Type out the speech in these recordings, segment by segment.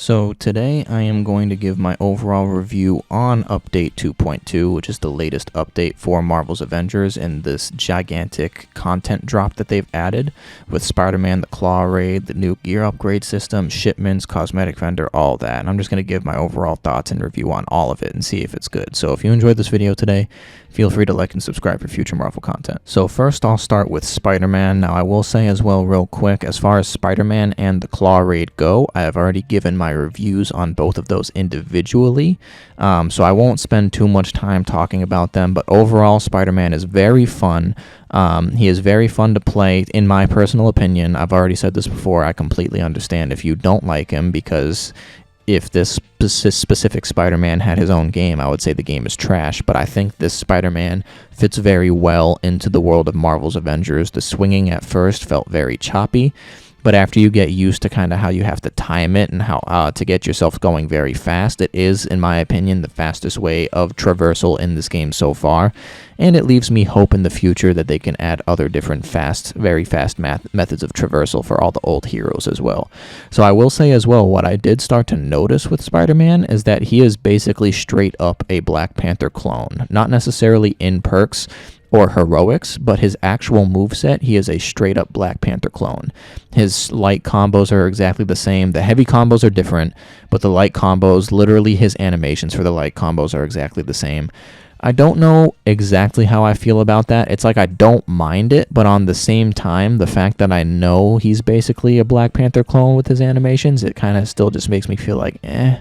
So today I am going to give my overall review on Update 2.2, which is the latest update for Marvel's Avengers and this gigantic content drop that they've added with Spider-Man, the Claw Raid, the new gear upgrade system, shipments, cosmetic vendor, all that. And I'm just going to give my overall thoughts and review on all of it and see if it's good. So if you enjoyed this video today, feel free to like and subscribe for future Marvel content. So first I'll start with Spider-Man. Now I will say as well real quick, as far as Spider-Man and the Claw Raid go, I have already given my reviews on both of those individually, so I won't spend too much time talking about them, but overall Spider-Man is very fun. He is very fun to play, in my personal opinion. I've already said this before, I completely understand if you don't like him, because if this specific Spider-Man had his own game, I would say the game is trash, but I think this Spider-Man fits very well into the world of Marvel's Avengers. The swinging at first felt very choppy, but after you get used to kind of how you have to time it and how to get yourself going very fast, it is, in my opinion, the fastest way of traversal in this game so far, and it leaves me hope in the future that they can add other different very fast methods of traversal for all the old heroes as well. So I will say as well, what I did start to notice with Spider-Man is that he is basically straight up a Black Panther clone, not necessarily in perks or heroics, but his actual moveset, he is a straight-up Black Panther clone. His light combos are exactly the same. The heavy combos are different, but the light combos, literally his animations for the light combos are exactly the same. I don't know exactly how I feel about that. It's like I don't mind it, but on the same time, the fact that I know he's basically a Black Panther clone with his animations, it kind of still just makes me feel like, eh.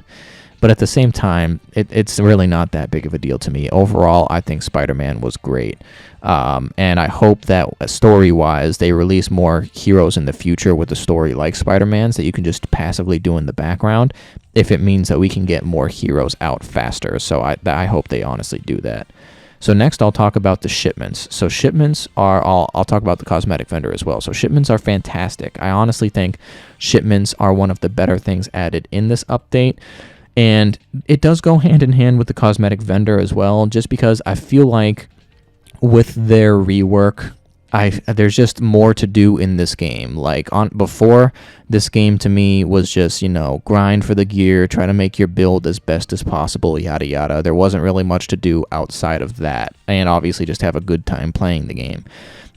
But at the same time, it's really not that big of a deal to me. Overall, I think Spider-Man was great. And I hope that story-wise, they release more heroes in the future with a story like Spider-Man's that you can just passively do in the background, if it means that we can get more heroes out faster. So I hope they honestly do that. So next, I'll talk about the shipments. So shipments are I'll talk about the cosmetic vendor as well. So shipments are fantastic. I honestly think shipments are one of the better things added in this update. And it does go hand in hand with the cosmetic vendor as well, just because I feel like with their rework, there's just more to do in this game. Like before, this game to me was just, grind for the gear, try to make your build as best as possible, yada yada. There wasn't really much to do outside of that, and obviously just have a good time playing the game.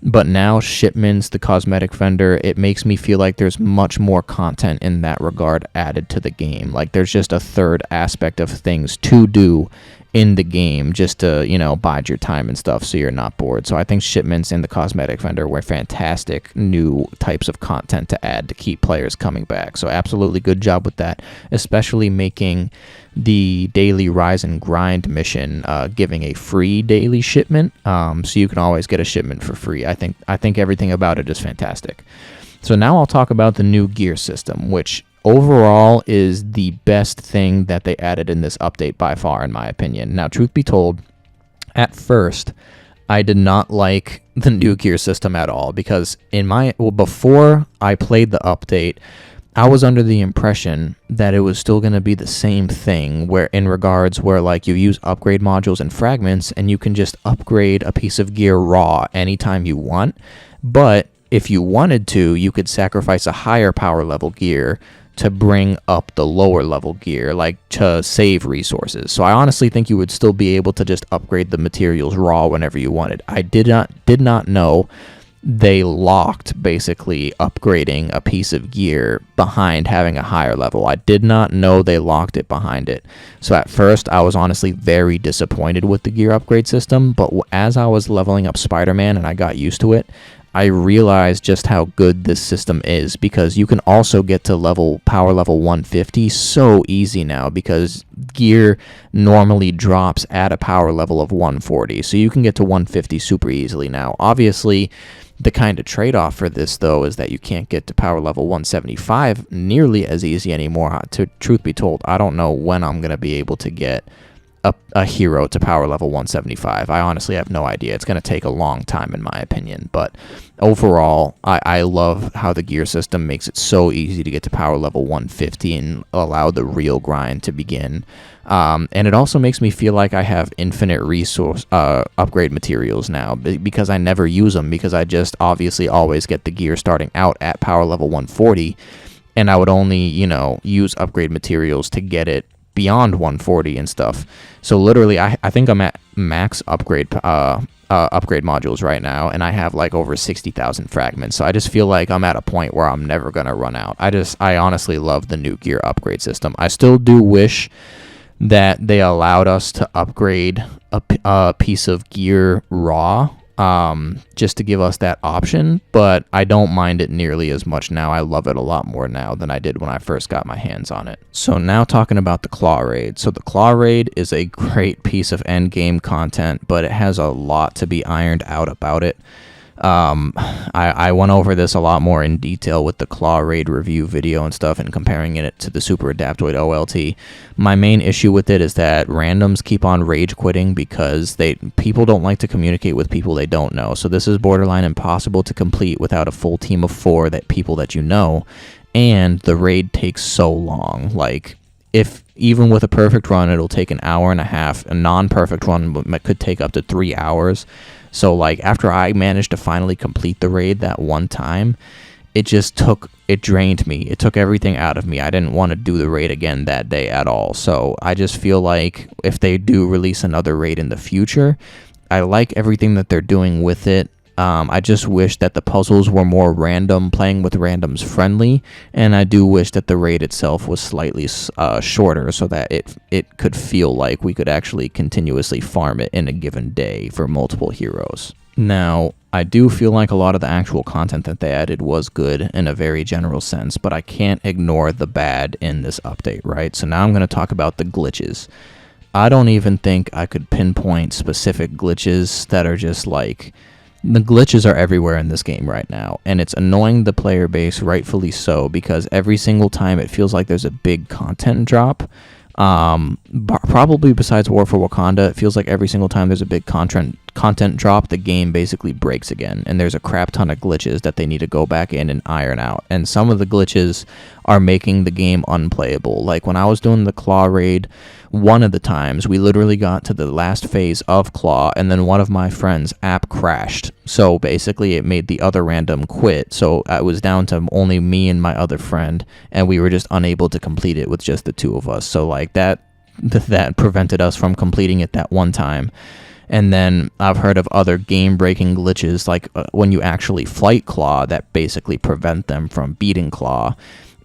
But now shipments, the cosmetic vendor, it makes me feel like there's much more content in that regard added to the game. Like there's just a third aspect of things to do in the game just to, bide your time and stuff so you're not bored. So I think shipments and the cosmetic vendor were fantastic new types of content to add to keep players coming back. So absolutely good job with that, especially making the daily rise and grind mission giving a free daily shipment, so you can always get a shipment for free. I think everything about it is fantastic. So now I'll talk about the new gear system, which overall is the best thing that they added in this update by far, in my opinion. Now, truth be told, at first I did not like the new gear system at all, because before I played the update, I was under the impression that it was still going to be the same thing, where like you use upgrade modules and fragments and you can just upgrade a piece of gear raw anytime you want. But if you wanted to, you could sacrifice a higher power level gear to bring up the lower level gear, like to save resources. So I honestly think you would still be able to just upgrade the materials raw whenever you wanted. I did not know they locked basically upgrading a piece of gear behind having a higher level. I did not know they locked it behind it. So at first I was honestly very disappointed with the gear upgrade system, but as I was leveling up Spider-Man and I got used to it, I realized just how good this system is, because you can also get to power level 150 so easy now, because gear normally drops at a power level of 140. So you can get to 150 super easily now. Obviously, the kind of trade-off for this, though, is that you can't get to power level 175 nearly as easy anymore. Truth be told, I don't know when I'm going to be able to get a hero to power level 175. I honestly have no idea. It's going to take a long time, in my opinion. But overall, I love how the gear system makes it so easy to get to power level 150 and allow the real grind to begin. And it also makes me feel like I have infinite resource upgrade materials now, because I never use them, because I just obviously always get the gear starting out at power level 140. and I would only, use upgrade materials to get it beyond 140 and stuff. So literally, I think I'm at max upgrade modules right now, and I have like over 60,000 fragments. So I just feel like I'm at a point where I'm never gonna run out. I honestly love the new gear upgrade system. I still do wish that they allowed us to upgrade a piece of gear raw, just to give us that option, but I don't mind it nearly as much now. I love it a lot more now than I did when I first got my hands on it. So now talking about the Claw Raid. So the Claw Raid is a great piece of end game content, but it has a lot to be ironed out about it. I went over this a lot more in detail with the Claw Raid review video and stuff, and comparing it to the Super Adaptoid OLT. My main issue with it is that randoms keep on rage quitting because people don't like to communicate with people they don't know. So this is borderline impossible to complete without a full team of 4 people that you know, and the raid takes so long. Like, if even with a perfect run, it'll take an hour and a half. A non-perfect run could take up to 3 hours. So, like, after I managed to finally complete the raid that one time, it drained me. It took everything out of me. I didn't want to do the raid again that day at all. So, I just feel like if they do release another raid in the future, I like everything that they're doing with it. I just wish that the puzzles were more random, playing with randoms friendly, and I do wish that the raid itself was slightly shorter so that it could feel like we could actually continuously farm it in a given day for multiple heroes. Now, I do feel like a lot of the actual content that they added was good in a very general sense, but I can't ignore the bad in this update, right? So now I'm going to talk about the glitches. I don't even think I could pinpoint specific glitches that are just like... The glitches are everywhere in this game right now, and it's annoying the player base, rightfully so, because every single time it feels like there's a big content drop. Probably besides War for Wakanda, it feels like every single time there's a big content drop, the game basically breaks again, and there's a crap ton of glitches that they need to go back in and iron out. And some of the glitches are making the game unplayable. Like when I was doing the Claw Raid, one of the times we literally got to the last phase of Claw, and then one of my friends' app crashed. So basically it made the other random quit. So it was down to only me and my other friend, and we were just unable to complete it with just the 2 of us. So like that prevented us from completing it that one time. And then I've heard of other game-breaking glitches, like when you actually fight Claw, that basically prevent them from beating Claw.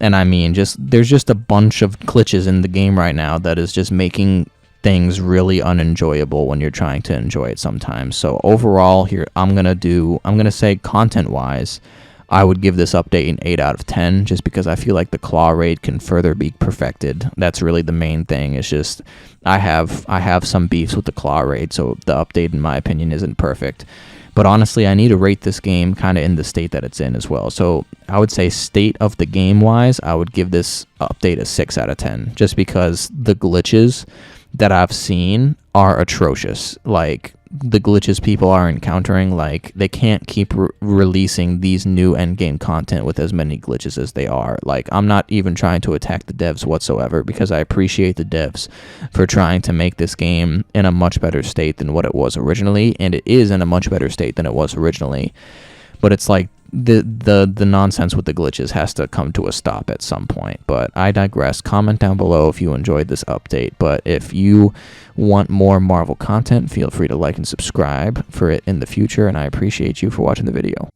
And I mean, there's just a bunch of glitches in the game right now that is just making things really unenjoyable when you're trying to enjoy it sometimes. So overall, here I'm gonna say content-wise, I would give this update an 8 out of 10, just because I feel like the Claw Raid can further be perfected. That's really the main thing. It's just I have some beefs with the Claw Raid, so the update, in my opinion, isn't perfect. But honestly, I need to rate this game kind of in the state that it's in as well. So I would say state of the game-wise, I would give this update a 6 out of 10, just because the glitches that I've seen are atrocious. Like, the glitches people are encountering, like, they can't keep releasing these new endgame content with as many glitches as they are. Like, I'm not even trying to attack the devs whatsoever, because I appreciate the devs for trying to make this game in a much better state than what it was originally, and it is in a much better state than it was originally. But it's like the nonsense with the glitches has to come to a stop at some point. But I digress. Comment down below if you enjoyed this update. But if you want more Marvel content, feel free to like and subscribe for it in the future, and I appreciate you for watching the video.